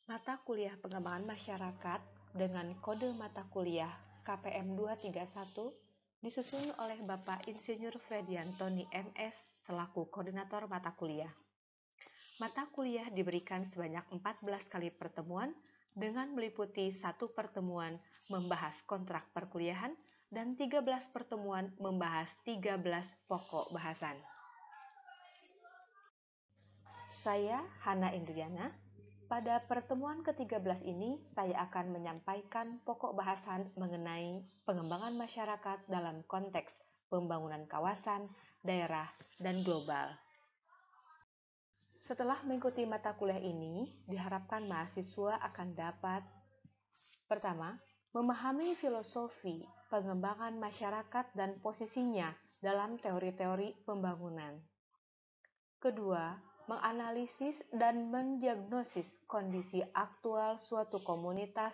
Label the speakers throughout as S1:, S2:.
S1: Mata kuliah pengembangan masyarakat dengan kode mata kuliah KPM 231 disusun oleh Bapak Insinyur Frediantoni MS selaku koordinator mata kuliah. Mata kuliah diberikan sebanyak 14 kali pertemuan dengan meliputi 1 pertemuan membahas kontrak perkuliahan dan 13 pertemuan membahas 13 pokok bahasan. Saya Hana Indriana. Pada pertemuan ke-13 ini, saya akan menyampaikan pokok bahasan mengenai pengembangan masyarakat dalam konteks pembangunan kawasan, daerah, dan global. Setelah mengikuti mata kuliah ini, diharapkan mahasiswa akan dapat: pertama, memahami filosofi pengembangan masyarakat dan posisinya dalam teori-teori pembangunan. Kedua, menganalisis dan mendiagnosis kondisi aktual suatu komunitas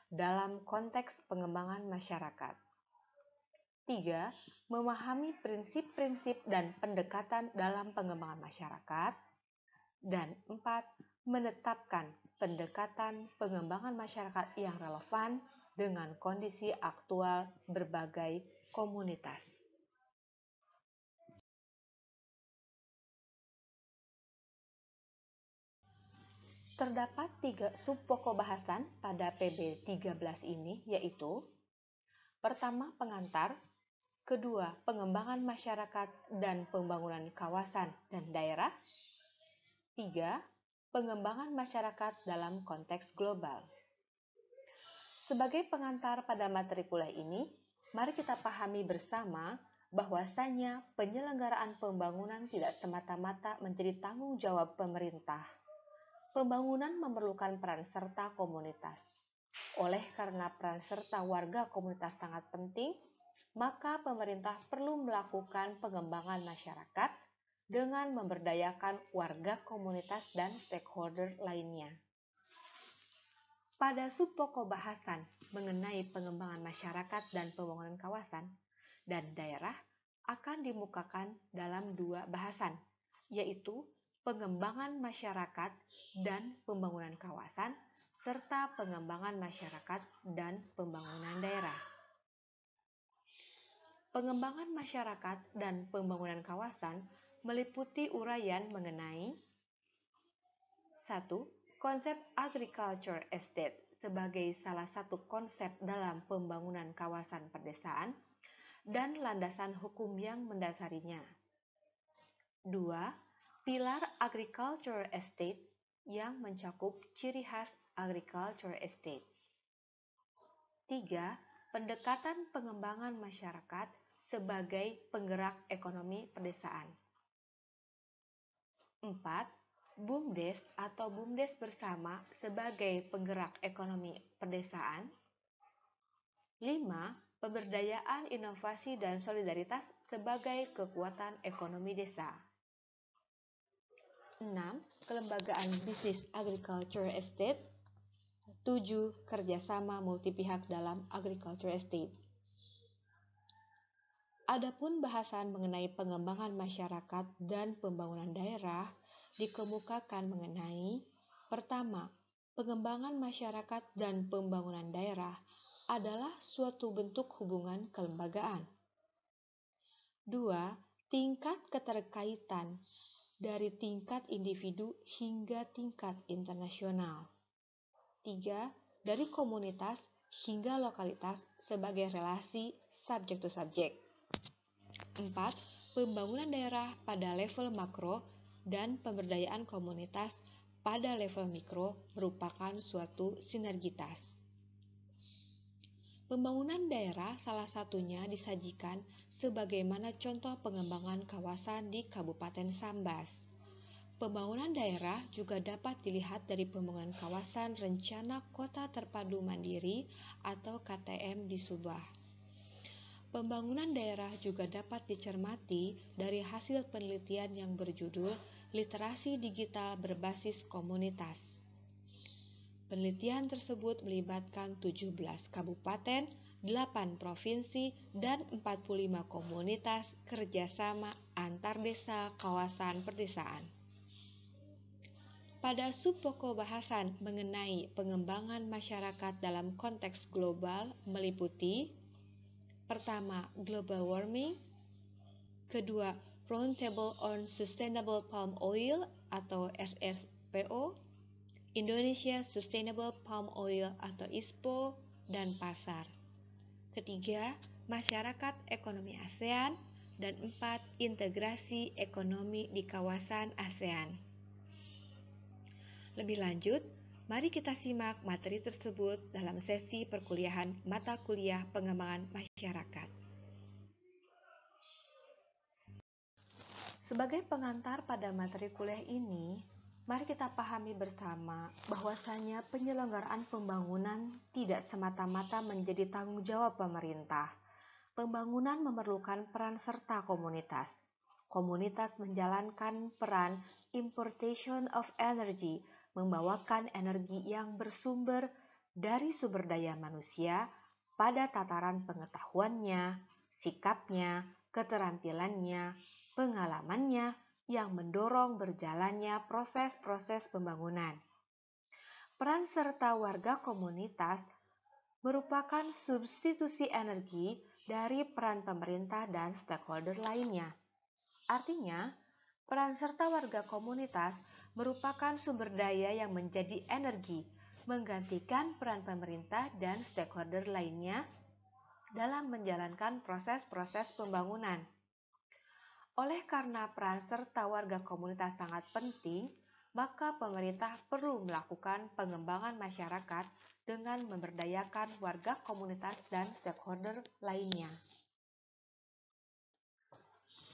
S1: dalam konteks pengembangan masyarakat. 3. Memahami prinsip-prinsip dan pendekatan dalam pengembangan masyarakat. Dan 4. Menetapkan pendekatan pengembangan masyarakat yang relevan dengan kondisi aktual berbagai komunitas. Terdapat 3 subpokok bahasan pada PB 13 ini, yaitu: pertama, pengantar; kedua, pengembangan masyarakat dan pembangunan kawasan dan daerah; 3, pengembangan masyarakat dalam konteks global. Sebagai pengantar pada materi kuliah ini, mari kita pahami bersama bahwasanya penyelenggaraan pembangunan tidak semata-mata menjadi tanggung jawab pemerintah. Pembangunan memerlukan peran serta komunitas. Oleh karena peran serta warga komunitas sangat penting, maka pemerintah perlu melakukan pengembangan masyarakat dengan memberdayakan warga komunitas dan stakeholder lainnya. Pada subpokok bahasan mengenai pengembangan masyarakat dan pembangunan kawasan dan daerah akan dimukakan dalam 2 bahasan, yaitu pengembangan masyarakat dan pembangunan kawasan, serta pengembangan masyarakat dan pembangunan daerah. Pengembangan masyarakat dan pembangunan kawasan meliputi uraian mengenai: 1. Konsep agriculture estate sebagai salah satu konsep dalam pembangunan kawasan pedesaan dan landasan hukum yang mendasarinya. 2. Pilar agriculture estate yang mencakup ciri khas agriculture estate. 3. Pendekatan pengembangan masyarakat sebagai penggerak ekonomi pedesaan. 4. BUMDes atau BUMDes bersama sebagai penggerak ekonomi pedesaan. 5. Pemberdayaan inovasi dan solidaritas sebagai kekuatan ekonomi desa. 6. Kelembagaan bisnis agriculture estate. 7. Kerjasama multipihak dalam agriculture estate. Adapun bahasan mengenai pengembangan masyarakat dan pembangunan daerah dikemukakan mengenai: pertama, pengembangan masyarakat dan pembangunan daerah adalah suatu bentuk hubungan kelembagaan. 2. Tingkat keterkaitan dari tingkat individu hingga tingkat internasional. 3. Dari komunitas hingga lokalitas sebagai relasi subjek to subjek. 4. Pembangunan daerah pada level makro dan pemberdayaan komunitas pada level mikro merupakan suatu sinergitas. Pembangunan daerah salah satunya disajikan sebagaimana contoh pengembangan kawasan di Kabupaten Sambas. Pembangunan daerah juga dapat dilihat dari pembangunan kawasan rencana Kota Terpadu Mandiri atau KTM di Subah. Pembangunan daerah juga dapat dicermati dari hasil penelitian yang berjudul Literasi Digital Berbasis Komunitas. Penelitian tersebut melibatkan 17 kabupaten, 8 provinsi, dan 45 komunitas kerjasama antar desa kawasan perdesaan. Pada subpokok bahasan mengenai pengembangan masyarakat dalam konteks global meliputi: pertama, global warming; kedua, Roundtable on Sustainable Palm Oil atau SSPO, Indonesia Sustainable Palm Oil atau ISPO, dan pasar; ketiga, masyarakat ekonomi ASEAN; dan empat, integrasi ekonomi di kawasan ASEAN. Lebih lanjut, mari kita simak materi tersebut dalam sesi perkuliahan mata kuliah pengembangan masyarakat. Sebagai pengantar pada materi kuliah ini, mari kita pahami bersama bahwasanya penyelenggaraan pembangunan tidak semata-mata menjadi tanggung jawab pemerintah. Pembangunan memerlukan peran serta komunitas. Komunitas menjalankan peran importation of energy, membawakan energi yang bersumber dari sumber daya manusia pada tataran pengetahuannya, sikapnya, keterampilannya, pengalamannya yang mendorong berjalannya proses-proses pembangunan. Peran serta warga komunitas merupakan substitusi energi dari peran pemerintah dan stakeholder lainnya. Artinya, peran serta warga komunitas merupakan sumber daya yang menjadi energi, menggantikan peran pemerintah dan stakeholder lainnya dalam menjalankan proses-proses pembangunan. Oleh karena peran serta warga komunitas sangat penting, maka pemerintah perlu melakukan pengembangan masyarakat dengan memberdayakan warga komunitas dan stakeholder lainnya.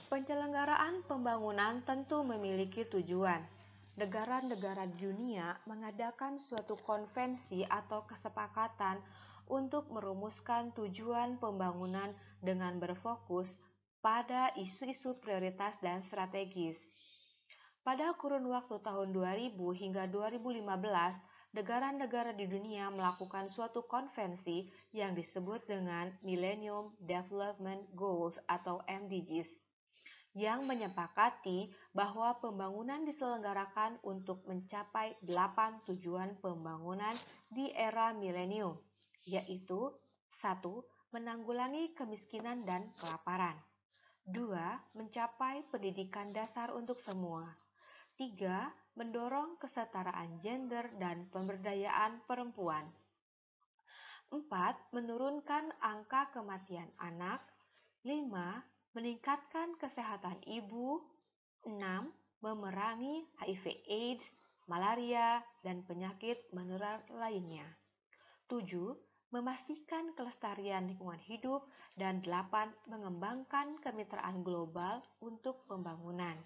S1: Penyelenggaraan pembangunan tentu memiliki tujuan. Negara-negara di dunia mengadakan suatu konvensi atau kesepakatan untuk merumuskan tujuan pembangunan dengan berfokus pada isu-isu prioritas dan strategis. Pada kurun waktu tahun 2000 hingga 2015, negara-negara di dunia melakukan suatu konvensi yang disebut dengan Millennium Development Goals atau MDGs, yang menyepakati bahwa pembangunan diselenggarakan untuk mencapai 8 tujuan pembangunan di era milenium, yaitu 1. Menanggulangi kemiskinan dan kelaparan. 2. Mencapai pendidikan dasar untuk semua. 3. Mendorong kesetaraan gender dan pemberdayaan perempuan. 4. Menurunkan angka kematian anak. 5. Meningkatkan kesehatan ibu. 6. Memerangi HIV/AIDS, malaria, dan penyakit menular lainnya. 7. Memastikan kelestarian lingkungan hidup, dan 8. Mengembangkan kemitraan global untuk pembangunan.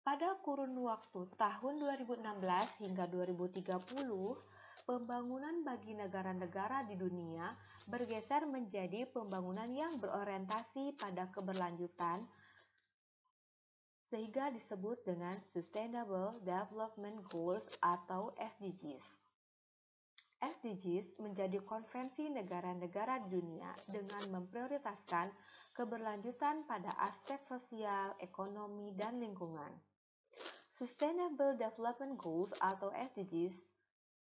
S1: Pada kurun waktu tahun 2016 hingga 2030, pembangunan bagi negara-negara di dunia bergeser menjadi pembangunan yang berorientasi pada keberlanjutan, sehingga disebut dengan Sustainable Development Goals atau SDGs. SDGs menjadi konvensi negara-negara di dunia dengan memprioritaskan keberlanjutan pada aspek sosial, ekonomi, dan lingkungan. Sustainable Development Goals atau SDGs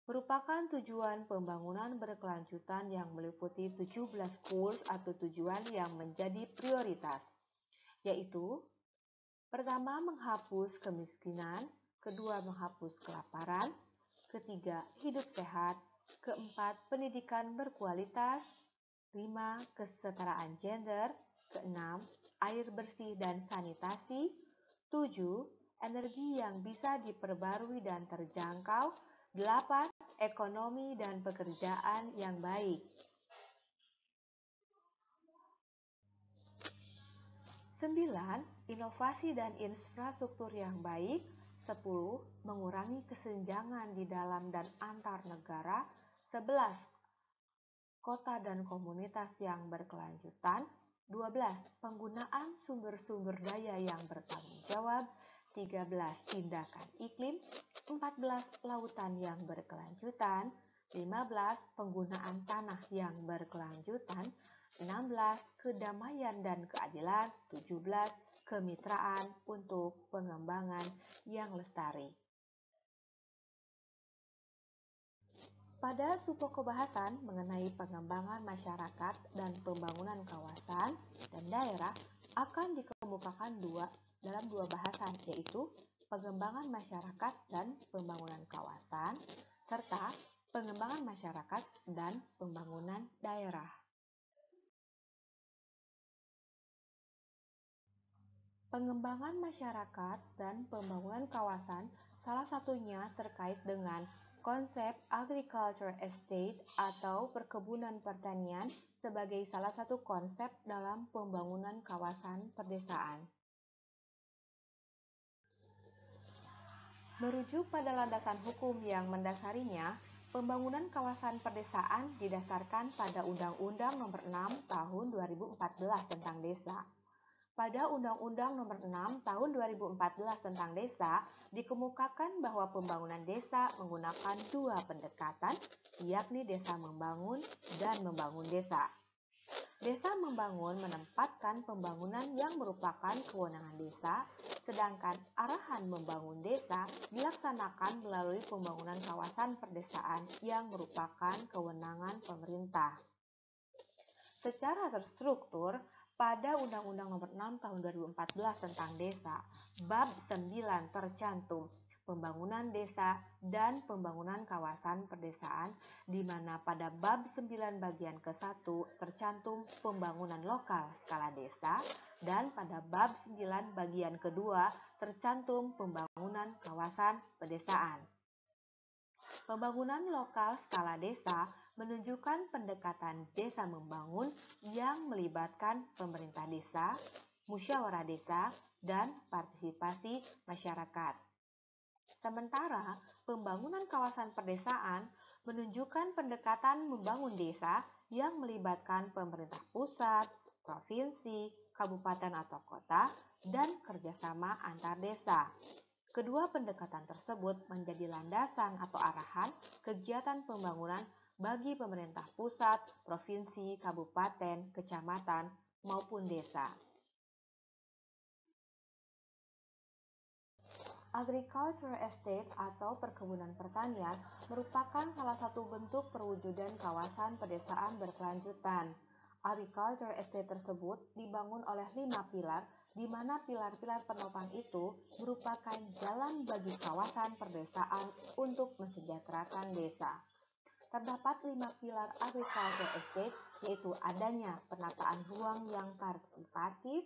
S1: merupakan tujuan pembangunan berkelanjutan yang meliputi 17 goals atau tujuan yang menjadi prioritas, yaitu: pertama, menghapus kemiskinan; kedua, menghapus kelaparan; ketiga, hidup sehat; keempat, pendidikan berkualitas; 5. Kesetaraan gender; keenam, air bersih dan sanitasi; 7. Energi yang bisa diperbarui dan terjangkau; 8. Ekonomi dan pekerjaan yang baik. 9. Inovasi dan infrastruktur yang baik. 10. Mengurangi kesenjangan di dalam dan antar negara. 11. Kota dan komunitas yang berkelanjutan. 12. Penggunaan sumber-sumber daya yang bertanggung jawab. 13. Tindakan iklim. 14. Lautan yang berkelanjutan. 15. Penggunaan tanah yang berkelanjutan. 16. Kedamaian dan keadilan. 17. kemitraan untuk pengembangan yang lestari. Pada subpoko bahasan mengenai pengembangan masyarakat dan pembangunan kawasan dan daerah akan dikemukakan dalam dua bahasan, yaitu pengembangan masyarakat dan pembangunan kawasan, serta pengembangan masyarakat dan pembangunan daerah. Pengembangan masyarakat dan pembangunan kawasan salah satunya terkait dengan konsep agriculture estate atau perkebunan pertanian sebagai salah satu konsep dalam pembangunan kawasan perdesaan. Merujuk pada landasan hukum yang mendasarinya, pembangunan kawasan perdesaan didasarkan pada Undang-Undang Nomor 6 Tahun 2014 tentang Desa. Pada Undang-Undang Nomor 6 Tahun 2014 tentang Desa, dikemukakan bahwa pembangunan desa menggunakan dua pendekatan, yakni desa membangun dan membangun desa. Desa membangun menempatkan pembangunan yang merupakan kewenangan desa, sedangkan arahan membangun desa dilaksanakan melalui pembangunan kawasan perdesaan yang merupakan kewenangan pemerintah. Secara terstruktur, pada Undang-Undang Nomor 6 Tahun 2014 tentang Desa, Bab 9 tercantum pembangunan desa dan pembangunan kawasan perdesaan, di mana pada Bab 9 bagian ke-1 tercantum pembangunan lokal skala desa, dan pada Bab 9 bagian kedua tercantum pembangunan kawasan pedesaan. Pembangunan lokal skala desa menunjukkan pendekatan desa membangun yang melibatkan pemerintah desa, musyawarah desa, dan partisipasi masyarakat. Sementara pembangunan kawasan perdesaan menunjukkan pendekatan membangun desa yang melibatkan pemerintah pusat, provinsi, kabupaten atau kota, dan kerjasama antar desa. Kedua pendekatan tersebut menjadi landasan atau arahan kegiatan pembangunan bagi pemerintah pusat, provinsi, kabupaten, kecamatan, maupun desa. Agriculture estate atau perkebunan pertanian merupakan salah satu bentuk perwujudan kawasan pedesaan berkelanjutan. Agriculture estate tersebut dibangun oleh 5 pilar, di mana pilar-pilar penopang itu merupakan jalan bagi kawasan perdesaan untuk mensejahterakan desa. Terdapat 5 pilar agriculture estate, yaitu adanya penataan ruang yang partisipatif,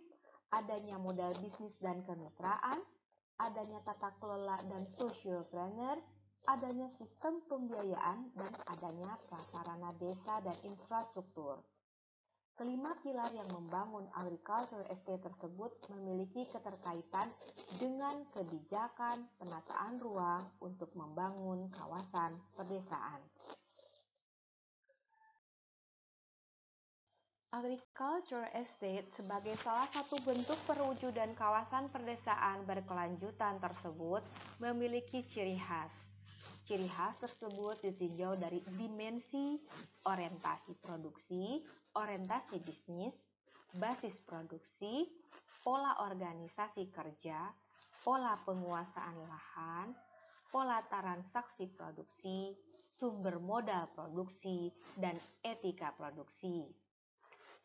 S1: adanya modal bisnis dan kemitraan, adanya tata kelola dan socialpreneur, adanya sistem pembiayaan, dan adanya prasarana desa dan infrastruktur. Kelima pilar yang membangun agriculture estate tersebut memiliki keterkaitan dengan kebijakan penataan ruang untuk membangun kawasan pedesaan. Agriculture estate sebagai salah satu bentuk perwujudan kawasan perdesaan berkelanjutan tersebut memiliki ciri khas. Ciri khas tersebut ditinjau dari dimensi orientasi produksi, orientasi bisnis, basis produksi, pola organisasi kerja, pola penguasaan lahan, pola transaksi produksi, sumber modal produksi, dan etika produksi.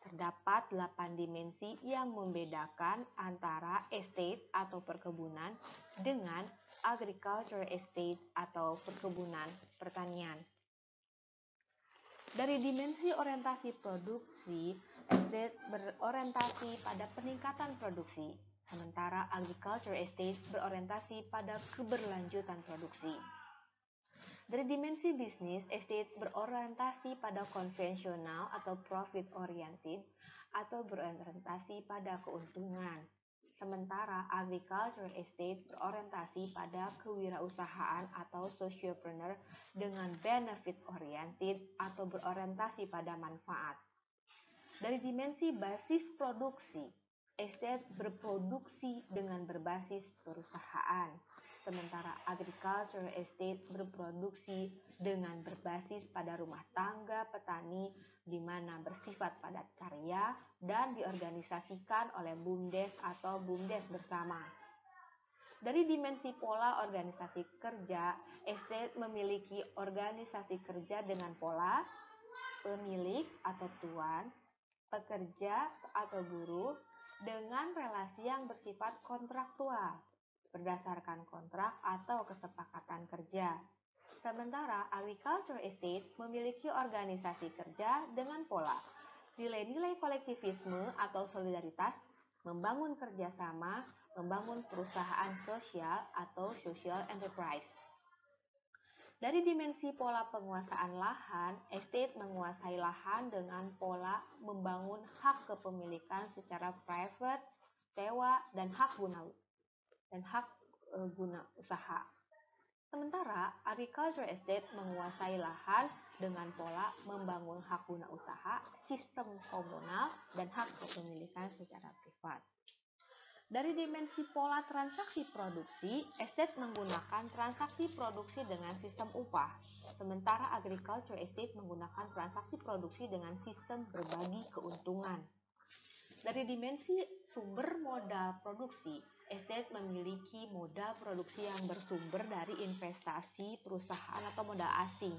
S1: Terdapat 8 dimensi yang membedakan antara estate atau perkebunan dengan agriculture estate atau perkebunan pertanian. Dari dimensi orientasi produksi, estate berorientasi pada peningkatan produksi, sementara agriculture estate berorientasi pada keberlanjutan produksi. Dari dimensi bisnis, estate berorientasi pada konvensional atau profit oriented atau berorientasi pada keuntungan. Sementara agriculture estate berorientasi pada kewirausahaan atau sociopreneur dengan benefit oriented atau berorientasi pada manfaat. Dari dimensi basis produksi, estate berproduksi dengan berbasis perusahaan. sementara agricultural estate berproduksi dengan berbasis pada rumah tangga petani di mana bersifat padat karya dan diorganisasikan oleh BUMDes atau BUMDes bersama. Dari dimensi pola organisasi kerja, estate memiliki organisasi kerja dengan pola pemilik atau tuan, pekerja atau buruh, dengan relasi yang bersifat kontraktual, berdasarkan kontrak atau kesepakatan kerja. Sementara agriculture estate memiliki organisasi kerja dengan pola nilai-nilai kolektivisme atau solidaritas, membangun kerjasama, membangun perusahaan sosial atau social enterprise. Dari dimensi pola penguasaan lahan, estate menguasai lahan dengan pola membangun hak kepemilikan secara private, sewa, dan hak guna usaha. Sementara agriculture estate menguasai lahan dengan pola membangun hak guna usaha, sistem komunal, dan hak kepemilikan secara privat. Dari dimensi pola transaksi produksi, estate menggunakan transaksi produksi dengan sistem upah, sementara agriculture estate menggunakan transaksi produksi dengan sistem berbagi keuntungan. Dari dimensi sumber modal produksi, estate memiliki modal produksi yang bersumber dari investasi perusahaan atau modal asing.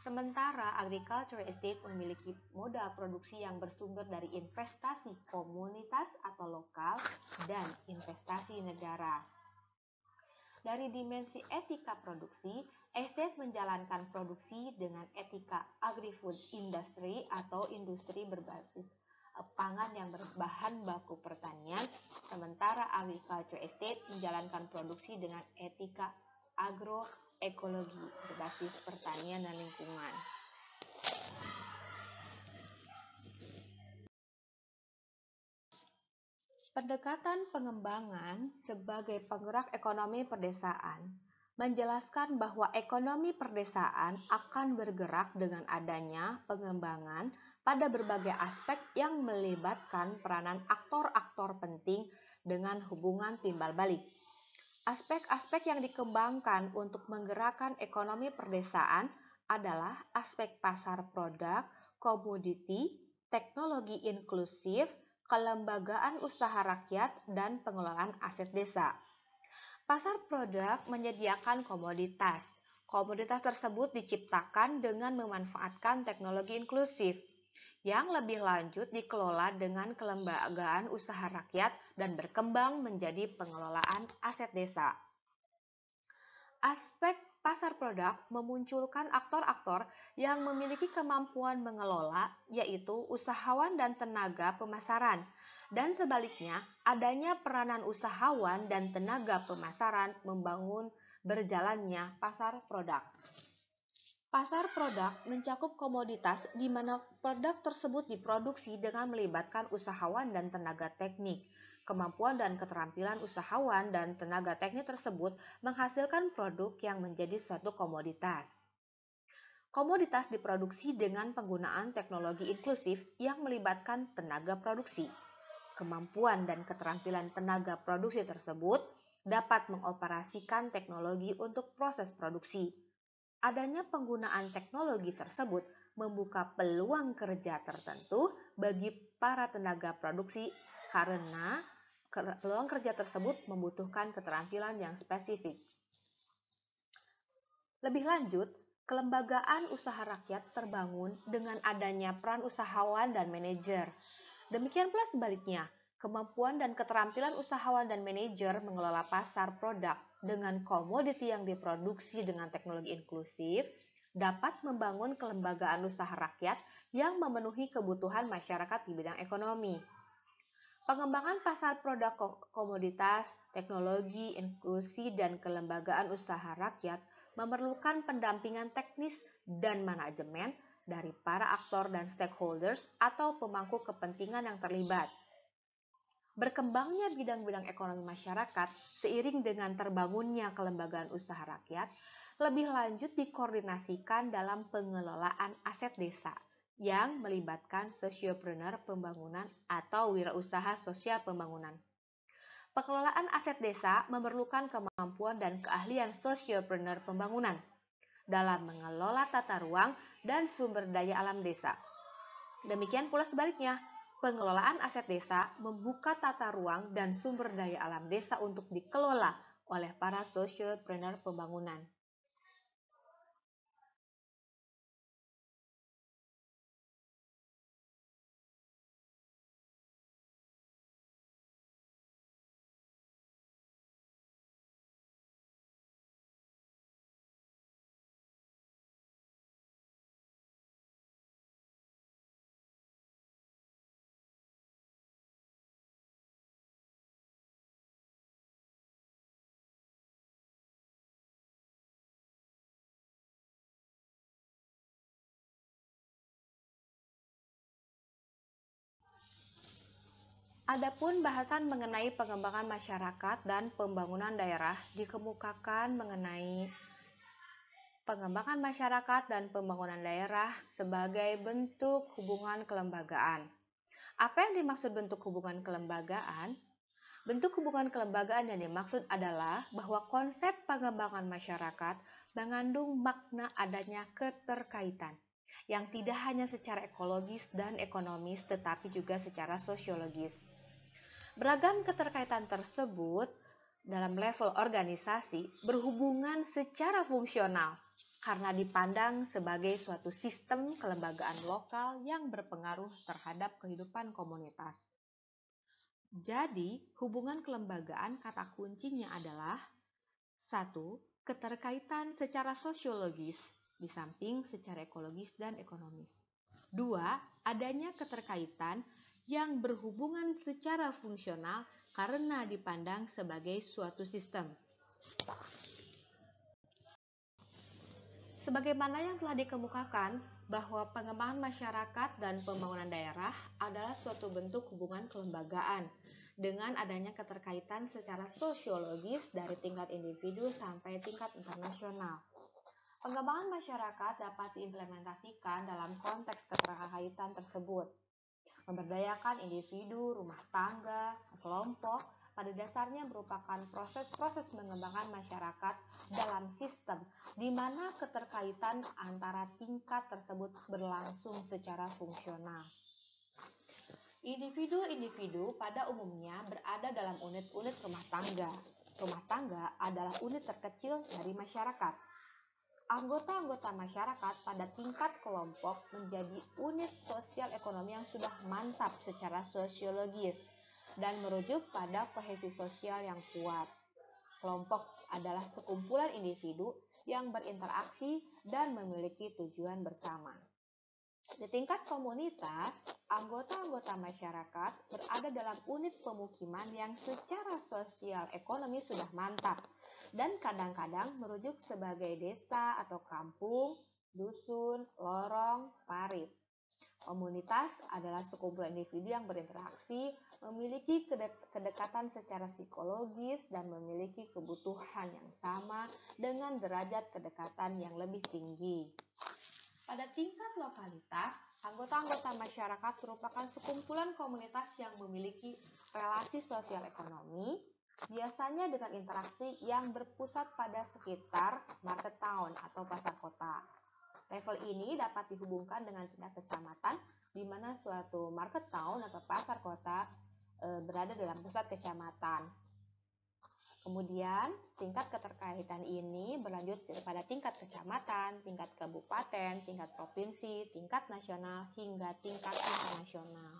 S1: Sementara agriculture estate memiliki modal produksi yang bersumber dari investasi komunitas atau lokal dan investasi negara. Dari dimensi etika produksi, estate menjalankan produksi dengan etika agri-food industry atau industri berbasis pangan yang berbahan baku pertanian, sementara agriculture estate menjalankan produksi dengan etika agroekologi berbasis pertanian dan lingkungan. Pendekatan pengembangan sebagai penggerak ekonomi perdesaan menjelaskan bahwa ekonomi perdesaan akan bergerak dengan adanya pengembangan pada berbagai aspek yang melibatkan peranan aktor-aktor penting dengan hubungan timbal balik. Aspek-aspek yang dikembangkan untuk menggerakkan ekonomi perdesaan adalah aspek pasar produk, komoditi, teknologi inklusif, kelembagaan usaha rakyat, dan pengelolaan aset desa. Pasar produk menyediakan komoditas. Komoditas tersebut diciptakan dengan memanfaatkan teknologi inklusif, yang lebih lanjut dikelola dengan kelembagaan usaha rakyat dan berkembang menjadi pengelolaan aset desa. Aspek pasar produk memunculkan aktor-aktor yang memiliki kemampuan mengelola, yaitu usahawan dan tenaga pemasaran, dan sebaliknya adanya peranan usahawan dan tenaga pemasaran membangun berjalannya pasar produk. Pasar produk mencakup komoditas di mana produk tersebut diproduksi dengan melibatkan usahawan dan tenaga teknik. Kemampuan dan keterampilan usahawan dan tenaga teknik tersebut menghasilkan produk yang menjadi suatu komoditas. Komoditas diproduksi dengan penggunaan teknologi inklusif yang melibatkan tenaga produksi. Kemampuan dan keterampilan tenaga produksi tersebut dapat mengoperasikan teknologi untuk proses produksi. Adanya penggunaan teknologi tersebut membuka peluang kerja tertentu bagi para tenaga produksi karena peluang kerja tersebut membutuhkan keterampilan yang spesifik. Lebih lanjut, kelembagaan usaha rakyat terbangun dengan adanya peran usahawan dan manajer. Demikian pula sebaliknya, kemampuan dan keterampilan usahawan dan manajer mengelola pasar produk dengan komoditi yang diproduksi dengan teknologi inklusif dapat membangun kelembagaan usaha rakyat yang memenuhi kebutuhan masyarakat di bidang ekonomi. Pengembangan pasar produk komoditas, teknologi, inklusi, dan kelembagaan usaha rakyat memerlukan pendampingan teknis dan manajemen dari para aktor dan stakeholders atau pemangku kepentingan yang terlibat. Berkembangnya bidang-bidang ekonomi masyarakat seiring dengan terbangunnya kelembagaan usaha rakyat lebih lanjut dikoordinasikan dalam pengelolaan aset desa yang melibatkan sosiopreneur pembangunan atau wirausaha sosial pembangunan. Pengelolaan aset desa memerlukan kemampuan dan keahlian sosiopreneur pembangunan dalam mengelola tata ruang dan sumber daya alam desa. Demikian pula sebaliknya, pengelolaan aset desa membuka tata ruang dan sumber daya alam desa untuk dikelola oleh para sosiopreneur pembangunan. Adapun bahasan mengenai pengembangan masyarakat dan pembangunan daerah dikemukakan mengenai pengembangan masyarakat dan pembangunan daerah sebagai bentuk hubungan kelembagaan. Apa yang dimaksud bentuk hubungan kelembagaan? Bentuk hubungan kelembagaan yang dimaksud adalah bahwa konsep pengembangan masyarakat mengandung makna adanya keterkaitan yang tidak hanya secara ekologis dan ekonomis tetapi juga secara sosiologis. Beragam keterkaitan tersebut dalam level organisasi berhubungan secara fungsional karena dipandang sebagai suatu sistem kelembagaan lokal yang berpengaruh terhadap kehidupan komunitas. Jadi, hubungan kelembagaan kata kuncinya adalah 1. Keterkaitan secara sosiologis di samping secara ekologis dan ekonomis. 2. Adanya keterkaitan yang berhubungan secara fungsional karena dipandang sebagai suatu sistem. Sebagaimana yang telah dikemukakan bahwa pengembangan masyarakat dan pembangunan daerah adalah suatu bentuk hubungan kelembagaan dengan adanya keterkaitan secara sosiologis dari tingkat individu sampai tingkat internasional. Pengembangan masyarakat dapat diimplementasikan dalam konteks keterkaitan tersebut. Memberdayakan individu, rumah tangga, kelompok, pada dasarnya merupakan proses-proses mengembangkan masyarakat dalam sistem di mana keterkaitan antara tingkat tersebut berlangsung secara fungsional. Individu-individu pada umumnya berada dalam unit-unit rumah tangga. Rumah tangga adalah unit terkecil dari masyarakat. Anggota-anggota masyarakat pada tingkat kelompok menjadi unit sosial ekonomi yang sudah mantap secara sosiologis dan merujuk pada kohesi sosial yang kuat. Kelompok adalah sekumpulan individu yang berinteraksi dan memiliki tujuan bersama. Di tingkat komunitas, anggota-anggota masyarakat berada dalam unit pemukiman yang secara sosial ekonomi sudah mantap dan kadang-kadang merujuk sebagai desa atau kampung, dusun, lorong, parit. Komunitas adalah sekumpulan individu yang berinteraksi, memiliki kedekatan secara psikologis dan memiliki kebutuhan yang sama dengan derajat kedekatan yang lebih tinggi. Pada tingkat lokalitas, anggota-anggota masyarakat merupakan sekumpulan komunitas yang memiliki relasi sosial ekonomi, biasanya dengan interaksi yang berpusat pada sekitar market town atau pasar kota. Level ini dapat dihubungkan dengan tingkat kecamatan, di mana suatu market town atau pasar kota berada dalam pusat kecamatan. Kemudian, tingkat keterkaitan ini berlanjut pada tingkat kecamatan, tingkat kabupaten, tingkat provinsi, tingkat nasional, hingga tingkat internasional.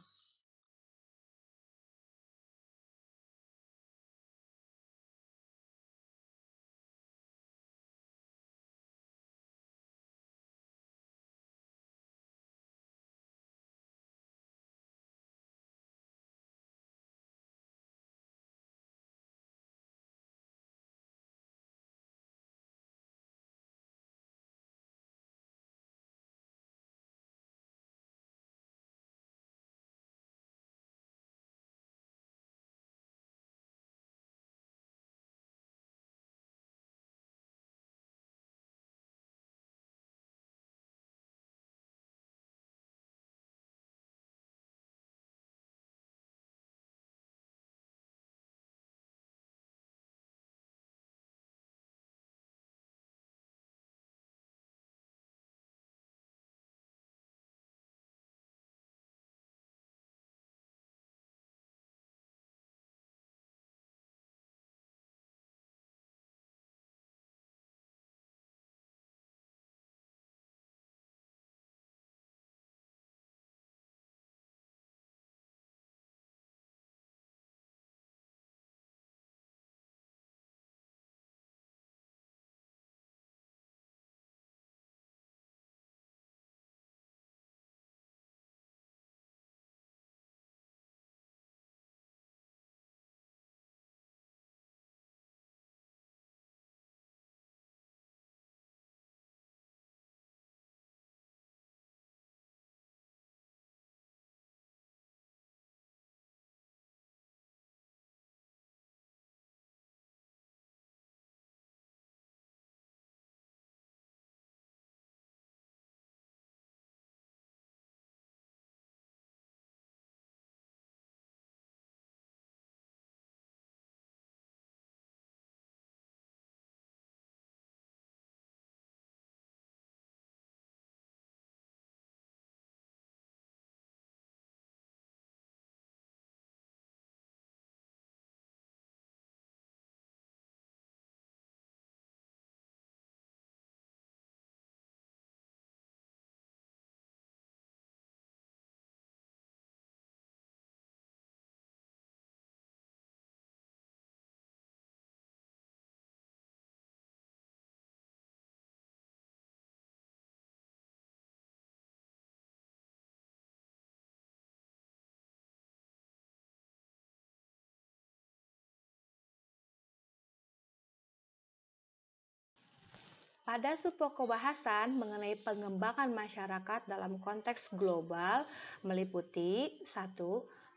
S1: Pada subpokok bahasan mengenai pengembangan masyarakat dalam konteks global meliputi 1.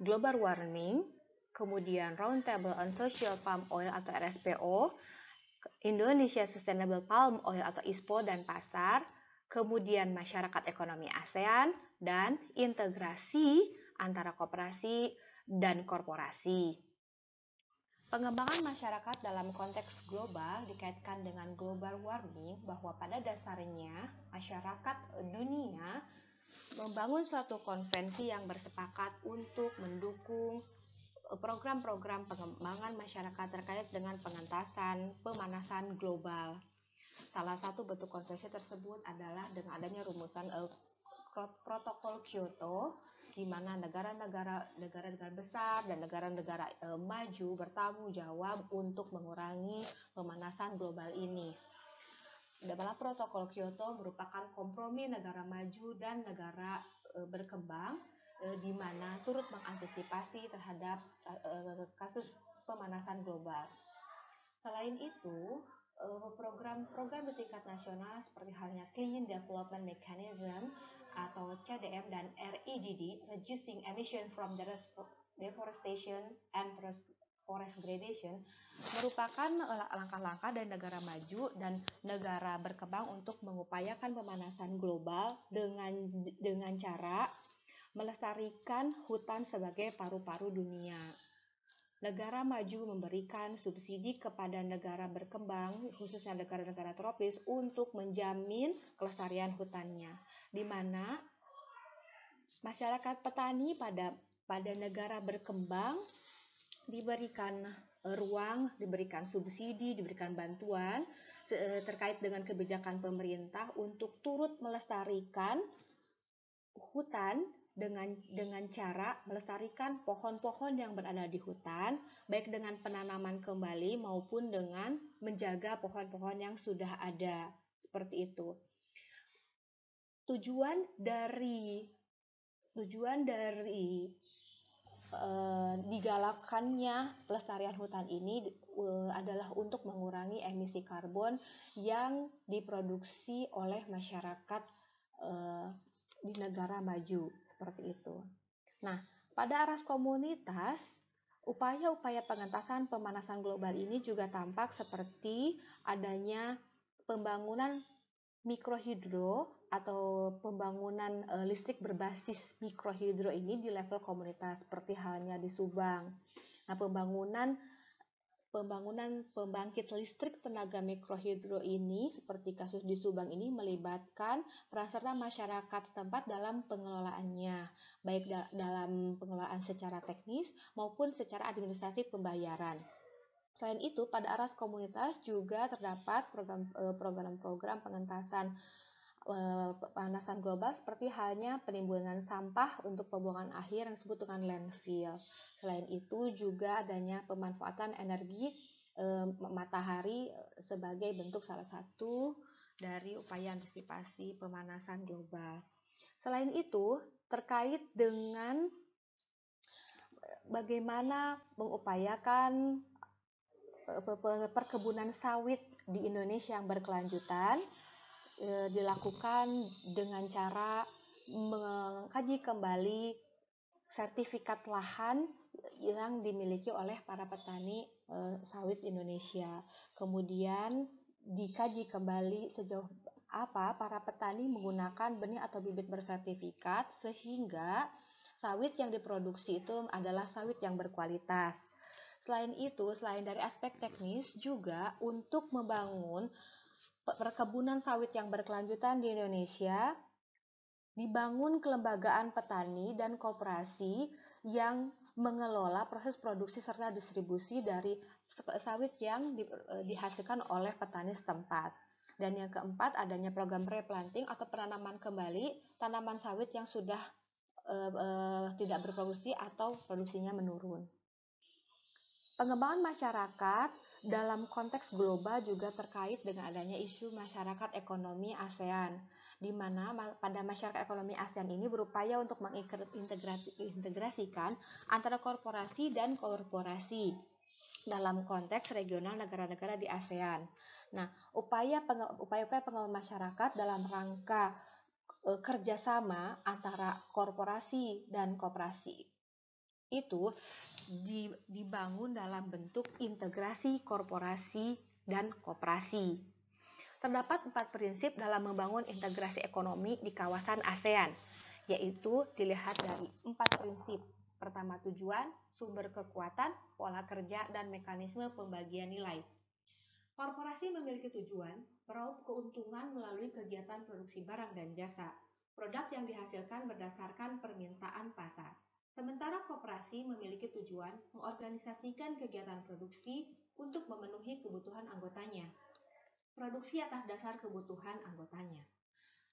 S1: Global warming, kemudian Roundtable on Social Palm Oil atau RSPO, Indonesia Sustainable Palm Oil atau ISPO dan pasar, kemudian masyarakat ekonomi ASEAN, dan integrasi antara koperasi dan korporasi. Pengembangan masyarakat dalam konteks global dikaitkan dengan global warming bahwa pada dasarnya masyarakat dunia membangun suatu konvensi yang bersepakat untuk mendukung program-program pengembangan masyarakat terkait dengan pengentasan pemanasan global. Salah satu bentuk konvensi tersebut adalah dengan adanya rumusan Protokol Kyoto, di mana negara-negara besar dan negara-negara maju bertanggung jawab untuk mengurangi pemanasan global ini. Dalam Protokol Kyoto merupakan kompromi negara maju dan negara berkembang, di mana turut mengantisipasi terhadap kasus pemanasan global. Selain itu, program-program di tingkat nasional seperti halnya Clean Development Mechanism atau CDM dan REDD, Reducing Emission from Deforestation and Forest Degradation, merupakan langkah-langkah dari negara maju dan negara berkembang untuk mengupayakan pemanasan global dengan cara melestarikan hutan sebagai paru-paru dunia. Negara maju memberikan subsidi kepada negara berkembang, khususnya negara-negara tropis, untuk menjamin kelestarian hutannya, di mana masyarakat petani pada negara berkembang diberikan ruang, diberikan subsidi, diberikan bantuan terkait dengan kebijakan pemerintah untuk turut melestarikan hutan dengan cara melestarikan pohon-pohon yang berada di hutan, baik dengan penanaman kembali maupun dengan menjaga pohon-pohon yang sudah ada, seperti itu. Tujuan dari digalakkannya pelestarian hutan ini adalah untuk mengurangi emisi karbon yang diproduksi oleh masyarakat di negara maju, seperti itu. Nah, pada aras komunitas, upaya-upaya pengentasan pemanasan global ini juga tampak seperti adanya pembangunan mikrohidro atau pembangunan listrik berbasis mikrohidro ini di level komunitas, seperti halnya di Subang. Nah, pembangunan pembangkit listrik tenaga mikrohidro ini, seperti kasus di Subang ini, melibatkan peran serta masyarakat setempat dalam pengelolaannya, baik dalam pengelolaan secara teknis maupun secara administrasi pembayaran. Selain itu, pada aras komunitas juga terdapat program-program pengentasan pemanasan global seperti halnya penimbunan sampah untuk pembuangan akhir yang disebut dengan landfill. Selain itu juga adanya pemanfaatan energi matahari sebagai bentuk salah satu dari upaya antisipasi pemanasan global. Selain itu, terkait dengan bagaimana mengupayakan perkebunan sawit di Indonesia yang berkelanjutan, dilakukan dengan cara mengkaji kembali sertifikat lahan yang dimiliki oleh para petani sawit Indonesia. Kemudian dikaji kembali sejauh apa para petani menggunakan benih atau bibit bersertifikat sehingga sawit yang diproduksi itu adalah sawit yang berkualitas. Selain itu, selain dari aspek teknis juga untuk membangun perkebunan sawit yang berkelanjutan di Indonesia, dibangun kelembagaan petani dan koperasi yang mengelola proses produksi serta distribusi dari sawit yang dihasilkan oleh petani setempat. Dan yang keempat, adanya program replanting atau penanaman kembali tanaman sawit yang sudah tidak berproduksi atau produksinya menurun. Pengembangan masyarakat dalam konteks global juga terkait dengan adanya isu masyarakat ekonomi ASEAN, di mana pada masyarakat ekonomi ASEAN ini berupaya untuk mengintegrasikan antara korporasi dan korporasi. dalam konteks regional negara-negara di ASEAN. Nah, upaya-upaya pengembangan masyarakat dalam rangka kerjasama antara korporasi dan koperasi itu dibangun dalam bentuk integrasi korporasi dan koperasi. Terdapat 4 prinsip dalam membangun integrasi ekonomi di kawasan ASEAN, yaitu dilihat dari 4 prinsip. Pertama, tujuan, sumber kekuatan, pola kerja, dan mekanisme pembagian nilai. Korporasi memiliki tujuan meraup keuntungan melalui kegiatan produksi barang dan jasa. Produk yang dihasilkan berdasarkan permintaan pasar. Sementara koperasi memiliki tujuan mengorganisasikan kegiatan produksi untuk memenuhi kebutuhan anggotanya. Produksi atas dasar kebutuhan anggotanya.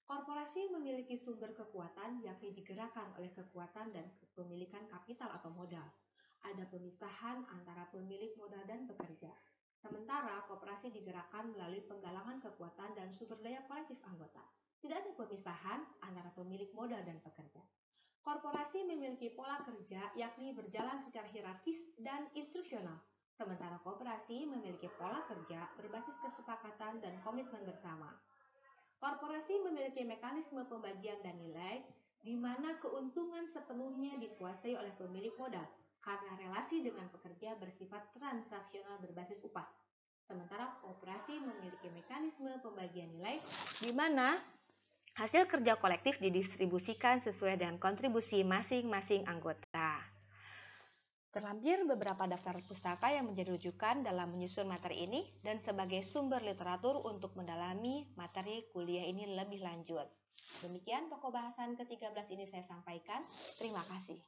S1: Korporasi memiliki sumber kekuatan yakni digerakkan oleh kekuatan dan kepemilikan kapital atau modal. Ada pemisahan antara pemilik modal dan pekerja. Sementara koperasi digerakkan melalui penggalangan kekuatan dan sumber daya kolektif anggota. Tidak ada pemisahan antara pemilik modal dan pekerja. Korporasi memiliki pola kerja yakni berjalan secara hierarkis dan instruksional. Sementara koperasi memiliki pola kerja berbasis kesepakatan dan komitmen bersama. Korporasi memiliki mekanisme pembagian dan nilai, di mana keuntungan sepenuhnya dikuasai oleh pemilik modal, karena relasi dengan pekerja bersifat transaksional berbasis upah. Sementara koperasi memiliki mekanisme pembagian nilai, di mana hasil kerja kolektif didistribusikan sesuai dengan kontribusi masing-masing anggota. Terlampir beberapa daftar pustaka yang menjadi rujukan dalam menyusun materi ini dan sebagai sumber literatur untuk mendalami materi kuliah ini lebih lanjut. Demikian pokok bahasan ke-13 ini saya sampaikan. Terima kasih.